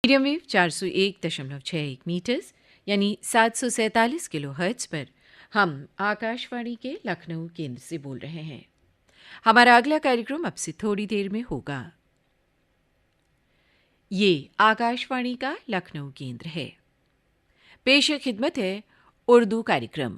Medium view 401.61 matters یعنی 747 کلو hertz پر ہم آکاشوانی کے لکھنؤ کیندر سے بول رہے ہیں۔ ہمارا اگلا کارکرم اب سے تھوڑی دیر میں ہوگا۔ یہ آکاشوانی کا لکھنؤ کیندر ہے۔ پیش خدمت ہے اردو کارکرم۔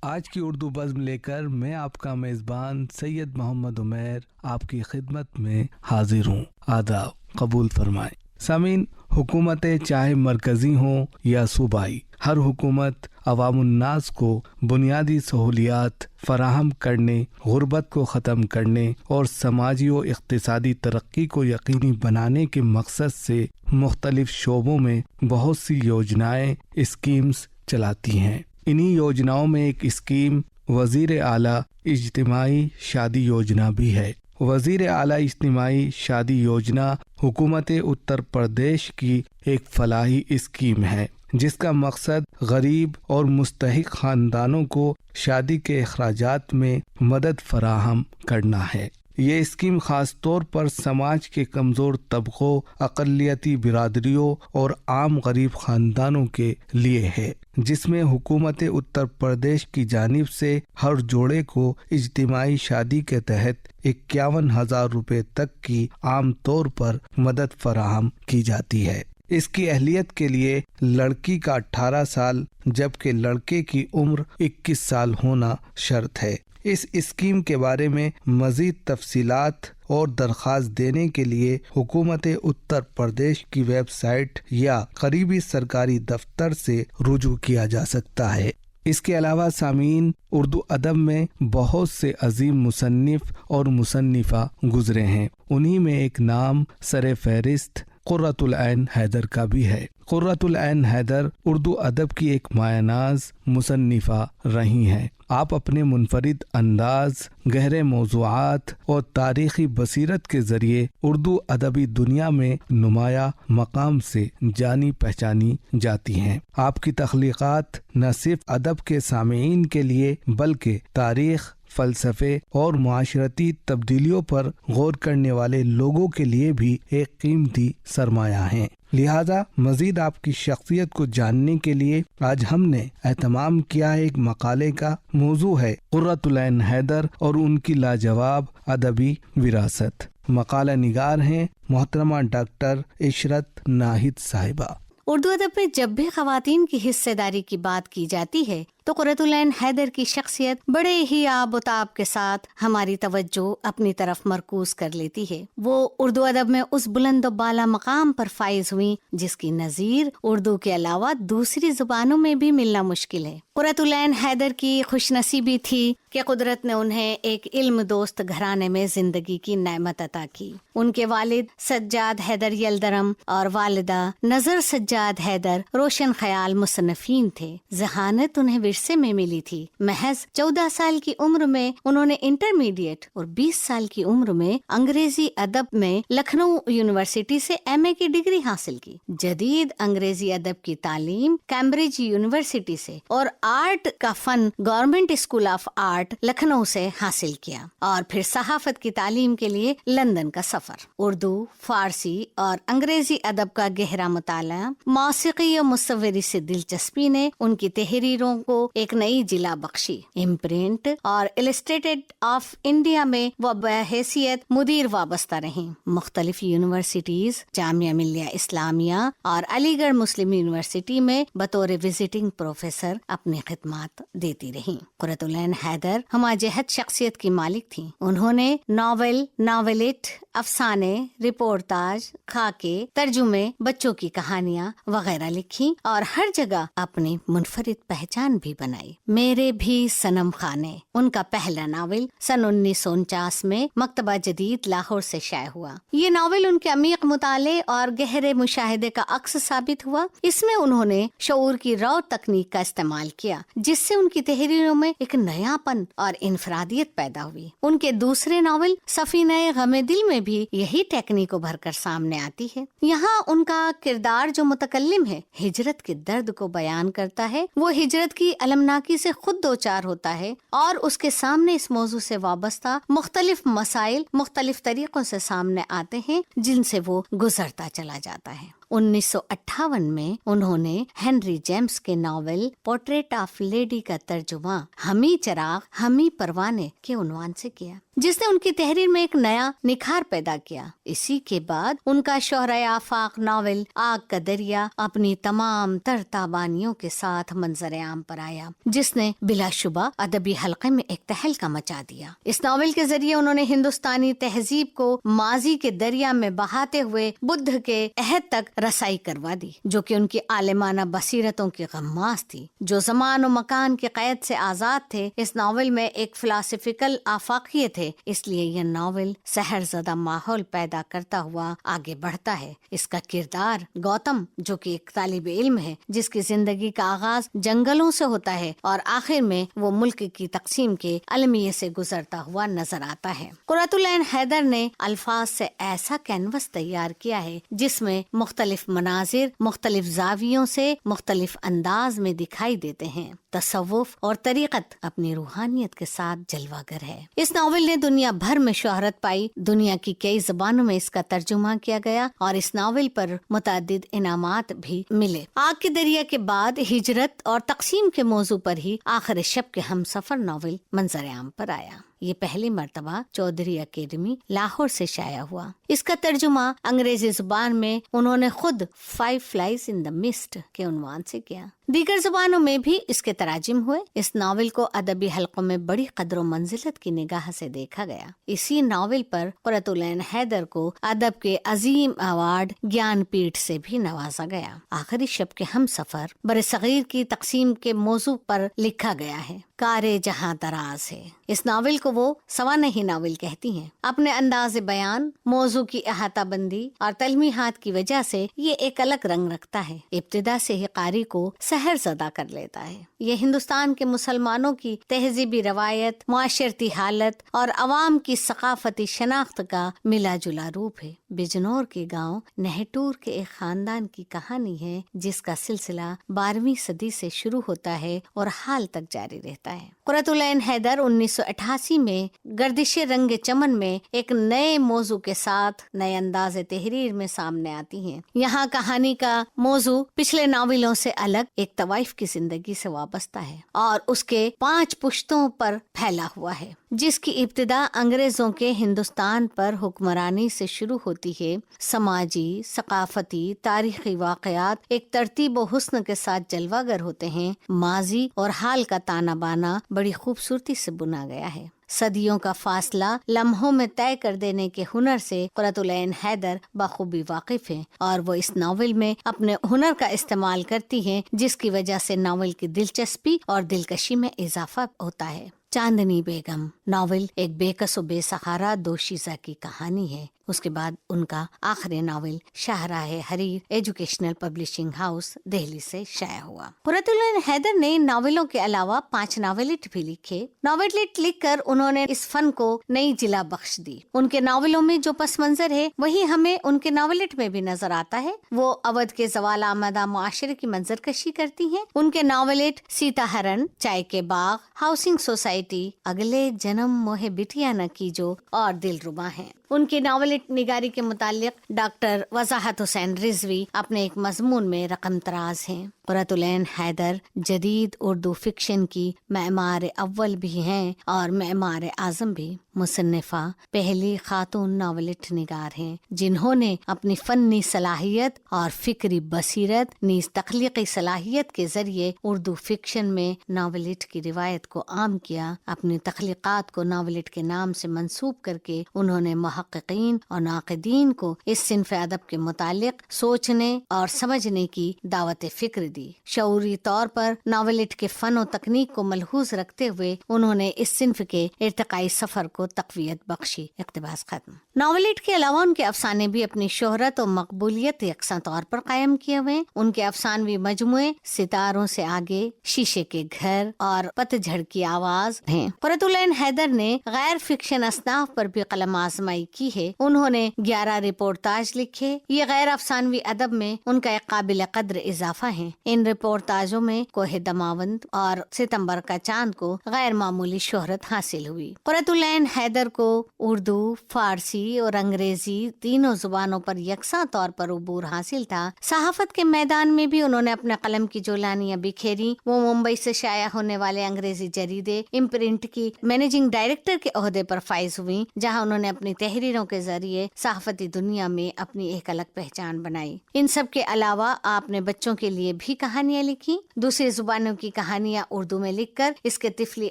آج کی اردو بزم لے کر میں آپ کا میزبان سید محمد عمیر آپ کی خدمت میں حاضر ہوں۔ آداب قبول فرمائیں۔ سامعین، حکومتیں چاہے مرکزی ہوں یا صوبائی، ہر حکومت عوام الناس کو بنیادی سہولیات فراہم کرنے، غربت کو ختم کرنے اور سماجی و اقتصادی ترقی کو یقینی بنانے کے مقصد سے مختلف شعبوں میں بہت سی یوجنائیں، اسکیمز چلاتی ہیں۔ انہی یوجناؤں میں ایک اسکیم وزیر اعلیٰ اجتماعی شادی یوجنا بھی ہے۔ وزیر اعلیٰ اجتماعی شادی یوجنا حکومت اتر پردیش کی ایک فلاحی اسکیم ہے جس کا مقصد غریب اور مستحق خاندانوں کو شادی کے اخراجات میں مدد فراہم کرنا ہے۔ یہ اسکیم خاص طور پر سماج کے کمزور طبقوں، اقلیتی برادریوں اور عام غریب خاندانوں کے لیے ہے، جس میں حکومت اتر پردیش کی جانب سے ہر جوڑے کو اجتماعی شادی کے تحت 51,000 روپے تک کی عام طور پر مدد فراہم کی جاتی ہے۔ اس کی اہلیت کے لیے لڑکی کا 18 سال جبکہ لڑکے کی عمر 21 سال ہونا شرط ہے۔ اس اسکیم کے بارے میں مزید تفصیلات اور درخواست دینے کے لیے حکومت اتر پردیش کی ویب سائٹ یا قریبی سرکاری دفتر سے رجوع کیا جا سکتا ہے۔ اس کے علاوہ سامعین، اردو ادب میں بہت سے عظیم مصنف اور مصنفہ گزرے ہیں۔ انہی میں ایک نام سر فہرست قرۃ العین حیدر کا بھی ہے۔ قرۃ العین حیدر اردو ادب کی ایک مایہ ناز مصنفہ رہی ہیں۔ آپ اپنے منفرد انداز، گہرے موضوعات اور تاریخی بصیرت کے ذریعے اردو ادبی دنیا میں نمایاں مقام سے جانی پہچانی جاتی ہیں۔ آپ کی تخلیقات نہ صرف ادب کے سامعین کے لیے بلکہ تاریخ، فلسفے اور معاشرتی تبدیلیوں پر غور کرنے والے لوگوں کے لیے بھی ایک قیمتی سرمایہ ہیں۔ لہذا مزید آپ کی شخصیت کو جاننے کے لیے آج ہم نے اہتمام کیا ایک مقالے کا۔ موضوع ہے قرۃ العین حیدر اور ان کی لاجواب ادبی وراثت۔ مقالہ نگار ہیں محترمہ ڈاکٹر عشرت ناہید صاحبہ۔ اردو ادب میں جب بھی خواتین کی حصہ داری کی بات کی جاتی ہے تو قرۃ العین حیدر کی شخصیت بڑے ہی آب و تاب کے ساتھ ہماری توجہ اپنی طرف مرکوز کر لیتی ہے۔ وہ اردو ادب میں اس بلند و بالا مقام پر فائز ہوئی جس کی نظیر اردو کے علاوہ دوسری زبانوں میں بھی ملنا مشکل ہے۔ قرۃ العین حیدر کی خوش نصیبی تھی کہ قدرت نے انہیں ایک علم دوست گھرانے میں زندگی کی نعمت عطا کی۔ ان کے والد سجاد حیدر یلدرم اور والدہ نظر سجاد حیدر روشن خیال مصنفین تھے۔ ذہانت انہیں ورثے میں ملی تھی۔ محض 14 سال کی عمر میں انہوں نے انٹرمیڈیٹ اور 20 سال کی عمر میں انگریزی ادب میں لکھنؤ یونیورسٹی سے ایم اے کی ڈگری حاصل کی۔ جدید انگریزی ادب کی تعلیم کیمبرج یونیورسٹی سے اور آرٹ کا فن government school of art Lucknow سے حاصل کیا، اور پھر صحافت کی تعلیم کے لیے لندن کا سفر۔ اردو، فارسی اور انگریزی ادب کا گہرا مطالعہ، موسیقی اور مصوری سے دلچسپی نے ان کی تحریروں کو ایک نئی جلا بخشی۔ امپرنٹ اور السٹریٹڈ آف انڈیا میں وہ بحیثیت مدیر وابستہ رہیں۔ مختلف یونیورسٹیز، جامعہ ملیہ اسلامیہ اور علی گڑھ مسلم یونیورسٹی میں بطور وزٹنگ پروفیسر اپنی خدمات دیتی رہیں۔ قرۃ العین حیدر ہمہ جہت شخصیت کی مالک تھیں۔ انہوں نے ناول، ناولٹ، افسانے، رپورتاج، خاکے، ترجمے، بچوں کی کہانیاں وغیرہ لکھی اور ہر جگہ اپنی منفرد پہچان بھی بنائی۔ میرے بھی صنم خانے ان کا پہلا ناول سن 1949 میں مکتبہ جدید لاہور سے شائع ہوا۔ یہ ناول ان کے عمیق مطالعے اور گہرے مشاہدے کا عکس ثابت ہوا۔ اس میں انہوں نے شعور کی رو تکنیک کا استعمال کیا جس سے ان کی تحریروں میں ایک نیا پن اور انفرادیت پیدا ہوئی۔ ان کے دوسرے ناول سفینہ غم دل میں بھی یہی ٹیکنیک ابھر کر سامنے آتی ہے۔ یہاں ان کا کردار جو متکلم ہے ہجرت کے درد کو بیان کرتا ہے۔ وہ ہجرت کی المناکی سے خود دوچار ہوتا ہے اور اس کے سامنے اس موضوع سے وابستہ مختلف مسائل مختلف طریقوں سے سامنے آتے ہیں جن سے وہ گزرتا چلا جاتا ہے۔ 1958 میں انہوں نے ہنری جیمس کے ناول پورٹریٹ آف لیڈی کا ترجمہ ہمی چراغ ہمی پروانے کے عنوان سے کیا، جس نے ان کی تحریر میں ایک نیا نکھار پیدا کیا۔ اسی کے بعد ان کا شہرۂ آفاق ناول آگ کا دریا اپنی تمام تر تابانیوں کے ساتھ منظر عام پر آیا، جس نے بلا شبہ ادبی حلقے میں ایک تہلکہ مچا دیا۔ اس ناول کے ذریعے انہوں نے ہندوستانی تہذیب کو ماضی کے دریا میں بہاتے ہوئے بدھ کے عہد تک رسائی کروا دی، جو کہ ان کی عالمانہ بصیرتوں کی غماز تھی، جو زمان و مکان کے قید سے آزاد تھے۔ اس ناول میں ایک فلاسفیکل آفاقیت ہے، اس لیے یہ ناول سحر زدہ ماحول پیدا کرتا ہوا آگے بڑھتا ہے۔ اس کا کردار گوتم، جو کہ ایک طالب علم ہے جس کی زندگی کا آغاز جنگلوں سے ہوتا ہے اور آخر میں وہ ملک کی تقسیم کے المیے سے گزرتا ہوا نظر آتا ہے۔ قرۃ العین حیدر نے الفاظ سے ایسا کینوس تیار کیا ہے جس میں مختلف مناظر مختلف زاویوں سے مختلف انداز میں دکھائی دیتے ہیں۔ تصوف اور طریقت اپنی روحانیت کے ساتھ جلوہ گر ہے۔ اس ناول نے دنیا بھر میں شہرت پائی، دنیا کی کئی زبانوں میں اس کا ترجمہ کیا گیا اور اس ناول پر متعدد انعامات بھی ملے۔ آگ کے دریا کے بعد ہجرت اور تقسیم کے موضوع پر ہی آخر شب کے ہم سفر ناول منظر عام پر آیا۔ یہ پہلی مرتبہ چودھری اکیڈمی لاہور سے شائع ہوا۔ اس کا ترجمہ انگریزی زبان میں انہوں نے خود 5 Flies in the Mist کے عنوان سے کیا۔ دیگر زبانوں میں بھی اس کے تراجم ہوئے۔ اس ناول کو ادبی حلقوں میں بڑی قدر و منزلت کی نگاہ سے دیکھا گیا۔ اسی ناول پر قرۃ العین حیدر کو ادب کے عظیم ایوارڈ گیان پیٹھ سے بھی نوازا گیا۔ آخری شب کے ہم سفر برصغیر کی تقسیم کے موضوع پر لکھا گیا ہے۔ کارے جہاں دراز ہے۔ اس ناول کو وہ سوانحی ناول کہتی ہیں۔ اپنے انداز بیان، موضوع کی احاطہ بندی اور تلمیحات کی وجہ سے یہ ایک الگ رنگ رکھتا ہے، ابتدا سے ہی قاری کو سحر زدہ کر لیتا ہے۔ یہ ہندوستان کے مسلمانوں کی تہذیبی روایت، معاشرتی حالت اور عوام کی ثقافتی شناخت کا ملا جلا روپ ہے۔ بجنور کے گاؤں نہٹور کے ایک خاندان کی کہانی ہے جس کا سلسلہ 12ویں صدی سے شروع ہوتا ہے اور حال تک جاری رہتا ہے۔ قرۃ العین حیدر 1988 میں گردش رنگ چمن میں ایک نئے موضوع کے ساتھ نئے انداز تحریر میں سامنے آتی ہیں۔ یہاں کہانی کا موضوع پچھلے ناولوں سے الگ ایک طوائف کی زندگی سے وابستہ ہے اور اس کے 5 پشتوں پر پھیلا ہوا ہے، جس کی ابتدا انگریزوں کے ہندوستان پر حکمرانی سے شروع ہوتی ہے۔ سماجی، ثقافتی، تاریخی واقعات ایک ترتیب و حسن کے ساتھ جلوہ گر ہوتے ہیں۔ ماضی اور حال کا تانا بانا بڑی خوبصورتی سے بنا گیا ہے۔ صدیوں کا فاصلہ لمحوں میں طے کر دینے کے ہنر سے قرۃ العین حیدر بخوبی واقف ہیں اور وہ اس ناول میں اپنے ہنر کا استعمال کرتی ہیں، جس کی وجہ سے ناول کی دلچسپی اور دلکشی میں اضافہ ہوتا ہے۔ چاندنی بیگم ناول ایک بے کس و بے سہارا دوشیزہ کی کہانی ہے۔ اس کے بعد ان کا آخری ناول شاہراہ حریر ایجوکیشنل پبلشنگ ہاؤس دہلی سے شائع ہوا۔ قرۃ العین حیدر نے ناولوں کے علاوہ 5 ناولٹ بھی لکھے۔ ناولٹ لکھ کر انہوں نے اس فن کو نئی جلا بخش دی۔ ان کے ناولوں میں جو پس منظر ہے وہی ہمیں ان کے ناولٹ میں بھی نظر آتا ہے۔ وہ اودھ کے زوال آمدہ معاشرے کی منظر کشی کرتی ہیں۔ ان کے ناولٹ سیتا ہرن، چائے کے باغ، ہاؤسنگ سوسائٹی، اگلے جنم موہ بٹیا نہ کیجو اور دلربا ہیں۔ ان کی ناولٹ نگاری کے متعلق ڈاکٹر وضاحت حسین رضوی اپنے ایک مضمون میں رقم تراز ہیں۔ قرۃ العین حیدر جدید اردو فکشن کی معمار اول بھی ہیں اور معمار اعظم بھی۔ مصنفہ پہلی خاتون ناولٹ نگار ہیں جنہوں نے اپنی فنی صلاحیت اور فکری بصیرت نیز تخلیقی صلاحیت کے ذریعے اردو فکشن میں ناولٹ کی روایت کو عام کیا۔ اپنی تخلیقات کو ناولٹ کے نام سے منسوب کر کے انہوں نے محققین اور ناقدین کو اس صنف ادب کے متعلق سوچنے اور سمجھنے کی دعوت فکر دی۔ شعوری طور پر ناولٹ کے فن و تکنیک کو ملحوظ رکھتے ہوئے انہوں نے اس صنف کے ارتقائی سفر کو تقویت بخشی۔ اقتباس ختم۔ ناولٹ کے علاوہ ان کے افسانے بھی اپنی شہرت و مقبولیت یکساں طور پر قائم کیے ہوئے۔ ان کے افسانوی مجموعے ستاروں سے آگے، شیشے کے گھر اور پت جھڑ کی آواز ہیں۔ قرۃ العین حیدر نے غیر فکشن اصناف پر بھی قلم آزمائی کی ہے. انہوں نے 11 رپورتاج لکھے. یہ غیر افسانوی ادب میں ان کا ایک قابل قدر اضافہ ہے. ان رپورتاجوں میں کوہ دماوند اور ستمبر کا چاند کو غیر معمولی شہرت حاصل ہوئی. قرۃ العین حیدر کو اردو، فارسی اور انگریزی تینوں زبانوں پر یکساں طور پر عبور حاصل تھا. صحافت کے میدان میں بھی انہوں نے اپنے قلم کی جو لانیاں بکھیری وہ ممبئی سے شائع ہونے والے انگریزی جریدے امپرنٹ کی مینیجنگ ڈائریکٹر کے عہدے پر فائز ہوئی، جہاں انہوں نے اپنی تحریروں کے ذریعے صحافتی دنیا میں اپنی ایک الگ پہچان بنائی. ان سب کے علاوہ آپ نے بچوں کے لیے بھی کہانیاں لکھی. دوسری زبانوں کی کہانیاں اردو میں لکھ کر اس کے طفلی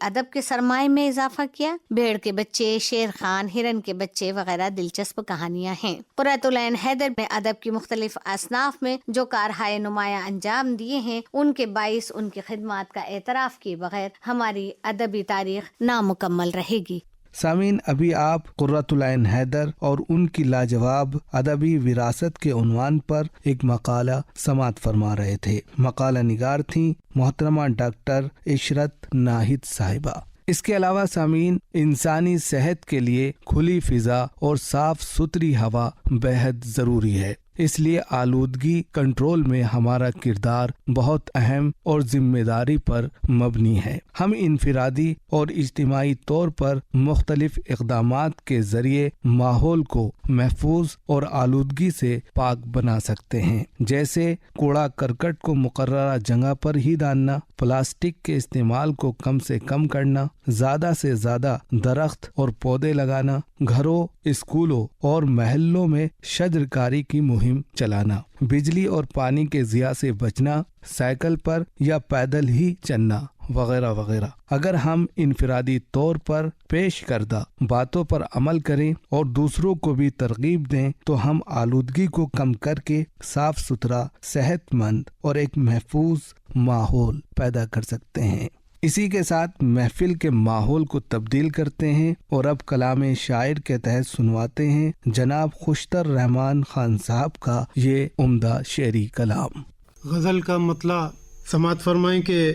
ادب کے سرمائے میں اضافہ کیا. بھیڑ کے بچے، شیر خان، ہرن کے بچے وغیرہ دلچسپ کہانیاں ہیں. قرۃ العین حیدر نے ادب کی مختلف اصناف میں جو کارہائے نمایاں انجام دیے ہیں ان کے باعث ان کی خدمات کا اعتراف کیے بغیر ہماری ادبی تاریخ نامکمل رہے گی. سامعین، ابھی آپ قرۃ العین حیدر اور ان کی لاجواب ادبی وراثت کے عنوان پر ایک مقالہ سماعت فرما رہے تھے. مقالہ نگار تھیں محترمہ ڈاکٹر عشرت ناہید صاحبہ. اس کے علاوہ سامعین، انسانی صحت کے لیے کھلی فضا اور صاف ستھری ہوا بہت ضروری ہے. اس لیے آلودگی کنٹرول میں ہمارا کردار بہت اہم اور ذمہ داری پر مبنی ہے. ہم انفرادی اور اجتماعی طور پر مختلف اقدامات کے ذریعے ماحول کو محفوظ اور آلودگی سے پاک بنا سکتے ہیں، جیسے کوڑا کرکٹ کو مقررہ جگہ پر ہی ڈالنا، پلاسٹک کے استعمال کو کم سے کم کرنا، زیادہ سے زیادہ درخت اور پودے لگانا، گھروں، اسکولوں اور محلوں میں شجر کاری کی مہم چلانا، بجلی اور پانی کے ضیاع سے بچنا، سائیکل پر یا پیدل ہی چلنا وغیرہ وغیرہ. اگر ہم انفرادی طور پر پیش کردہ باتوں پر عمل کریں اور دوسروں کو بھی ترغیب دیں تو ہم آلودگی کو کم کر کے صاف ستھرا، صحت مند اور ایک محفوظ ماحول پیدا کر سکتے ہیں. اسی کے ساتھ محفل کے ماحول کو تبدیل کرتے ہیں اور اب کلام شاعر کے تحت سنواتے ہیں جناب خوشتر رحمان خان صاحب کا یہ عمدہ شعری کلام. غزل کا مطلع سماعت فرمائیں کہ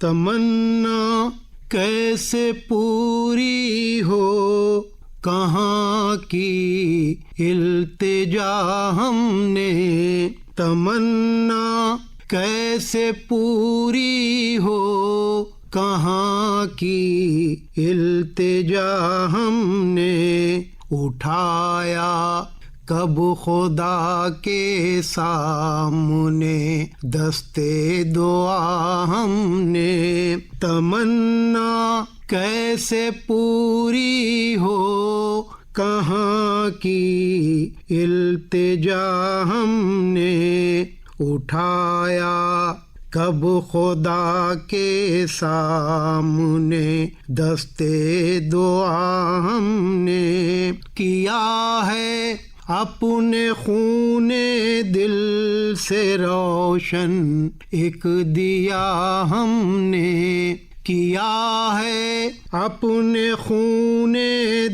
تمنا کیسے پوری ہو، کہاں کی التجا ہم نے، تمنا کیسے پوری ہو، کہاں کی التجا ہم نے، اٹھایا کب خدا کے سامنے دستے دعا ہم نے، تمنا کیسے پوری ہو، کہاں کی التجا ہم نے، اٹھایا کب خدا کے سامنے دستے دعا ہم نے، کیا ہے اپنے خون دل سے روشن ایک دیا ہم نے، کیا ہے اپنے خون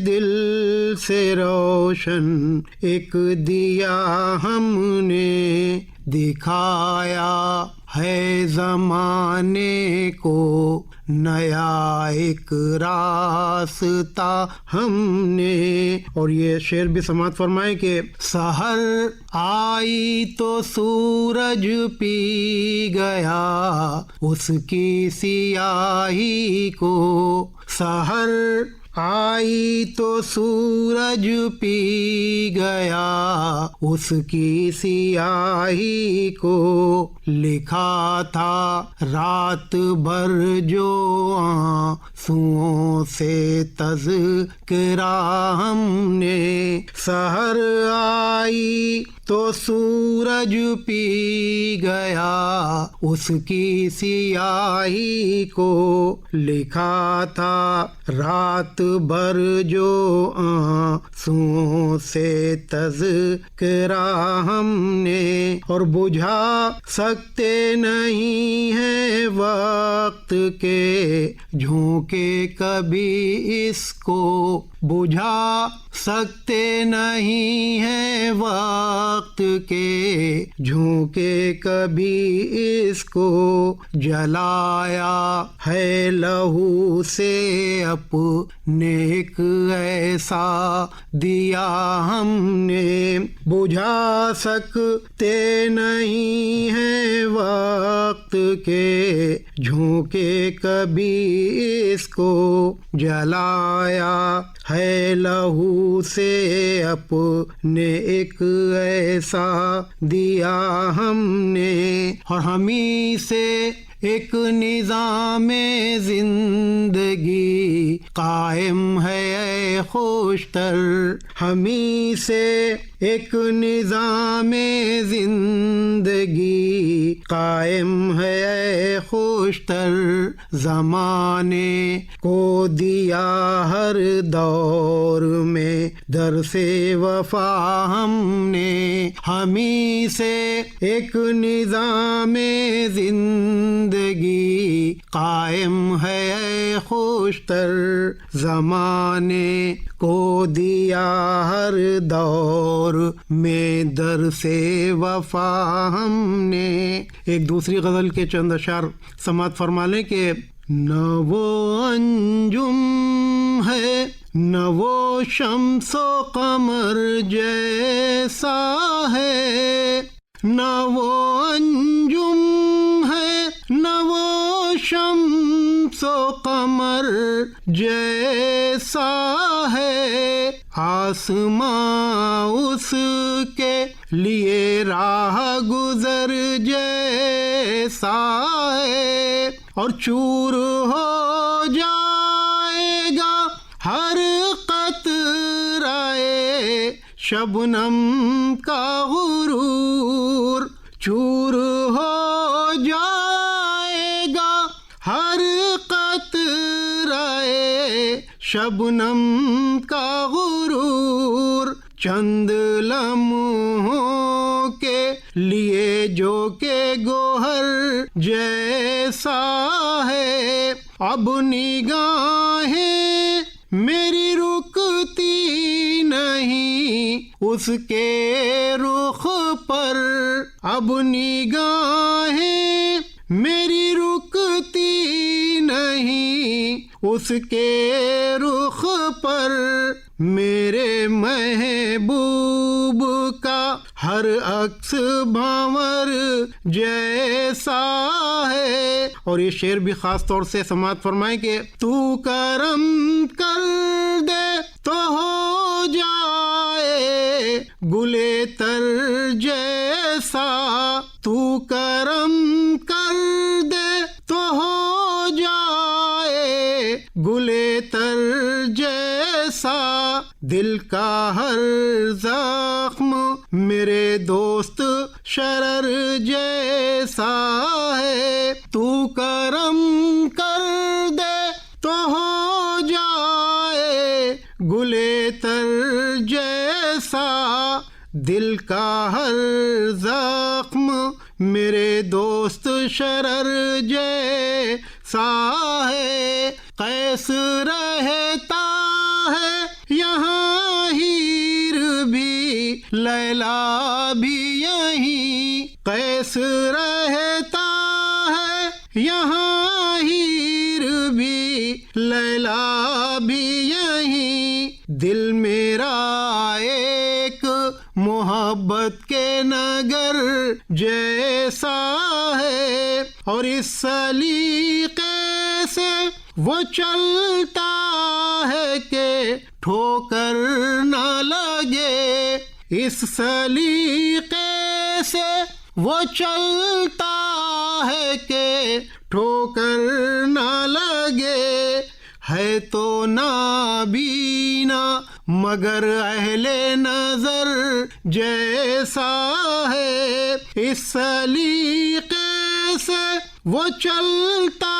دل سے روشن ایک دیا ہم نے، دکھایا ہے زمانے کو نیا ایک راستہ ہم نے. اور یہ شعر بھی سماعت فرمائے کہ سحر آئی تو سورج پی گیا اس کی سیاہی کو، سحر آئی تو سورج پی گیا اس کی سیاہی کو، لکھا تھا رات بھر جو آنسوؤں سے تذکرہ ہم نے، سحر آئی تو سورج پی گیا اس کی سیاہی کو، لکھا تھا رات بھر جو آنسوؤں سے تذکرہ ہم نے، اور بجھا سکتے نہیں ہیں وقت کے جھونکے کبھی اس کو، بجھا سکتے نہیں ہیں وقت کے جھونکے کبھی اس کو جلایا ہے لہو سے اپنے ایک ایسا دیا ہم نے بجھا سکتے نہیں ہیں وقت کے جھونکے کبھی اس کو جلایا ہے لہو سے اپنے ایک ایسا دیا ہم نے اور ہمیں سے ایک نظام زندگی قائم ہے اے خوشتر ہمیں سے ایک نظام زندگی قائم ہے اے خوشتر زمانے کو دیا ہر دور میں درس وفا ہم نے ہمیں سے ایک نظام زندگی قائم ہے اے خوشتر زمانے کو دیا ہر دور میں درس وفا ہم نے. ایک دوسری غزل کے چند اشعار سماعت فرما لیں کہ نہ وہ انجم ہے نہ وہ شمس و قمر جیسا ہے نہ وہ انجم ہے نہ وہ شمس و قمر جیسا ہے آسماں اس کے لیے راہ گزر جیسا ہے اور چور ہو جائے گا ہر قطرہ شبنم کا غرور چور ہو جائے گا ہر قطرہ شبنم کا غرور چند لمحوں کے لیے جو کہ گوہر جیسا ہے اب نگاہیں میری رکتی نہیں اس کے رخ پر اب نگاہیں میری رکتی نہیں اس کے رخ پر میرے محبوب کا ہر عکس بھنور جیسا ہے. اور یہ شعر بھی خاص طور سے سماعت فرمائیں کہ تو کرم کر دے تو ہو جائے گلے تر جیسا تو کرم کر دے تو ہو جائے گلے تر جیسا دل کا ہر زخم میرے دوست شرر جیسا ہے تو کرم کر دے تو ہو جائے گلے تر جیسا دل کا ہر زخم میرے دوست شرر جیسا ہے. قیس رہتا ہے یہاں ہیر بھی لیلا بھی یہیں قیس رہتا ہے یہاں ہیر بھی لیلا بھی یہیں دل میرا ایک محبت کے نگر جیسا ہے اور اس سلیقے سے وہ چلتا ہے کہ ٹھوکر نہ لگے اس سلیقے سے وہ چلتا ہے کہ ٹھوکر نہ لگے ہے تو نابینا مگر اہل نظر جیسا ہے اس سلیقے سے وہ چلتا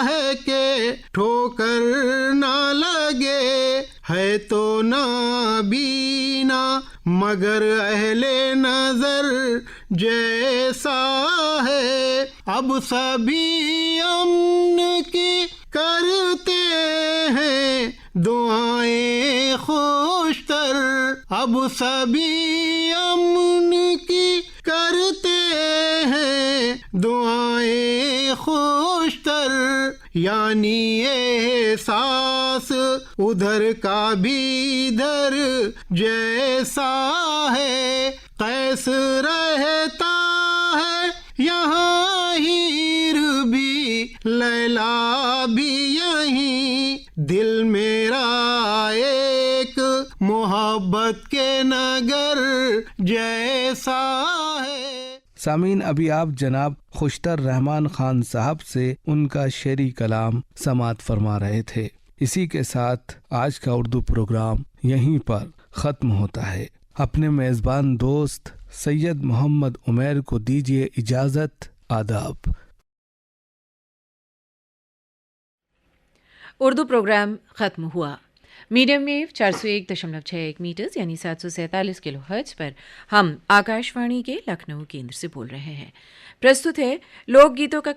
ہے کہ ٹھوکر نہ لگے ہے تو نابینا مگر اہل نظر جیسا ہے. اب سبھی امن کی کرتے ہیں دعائیں خوشتر اب سبھی امن کی کرتے ہیں، دعائیں خوشتر یعنی احساس ادھر کا بھی ادھر جیسا ہے، قیس رہتا ہے یہاں ہیر بھی لیلا بھی یہیں، دل میرا ایک محبت کے نگر جیسا ہے۔ سامعین، ابھی آپ جناب خوشتر رحمان خان صاحب سے ان کا شعری کلام سماعت فرما رہے تھے۔ اسی کے ساتھ آج کا اردو پروگرام یہیں پر ختم ہوتا ہے۔ اپنے میزبان دوست سید محمد عمیر کو دیجیے اجازت۔ آداب۔ اردو پروگرام ختم ہوا۔ میڈیم ویو 401.61 میٹرز یعنی 747 کلو ہرٹز پر ہم آکاش وانی کے لکھنؤ کیندر سے بول رہے ہیں۔ پرستت ہے لوک گیتوں کا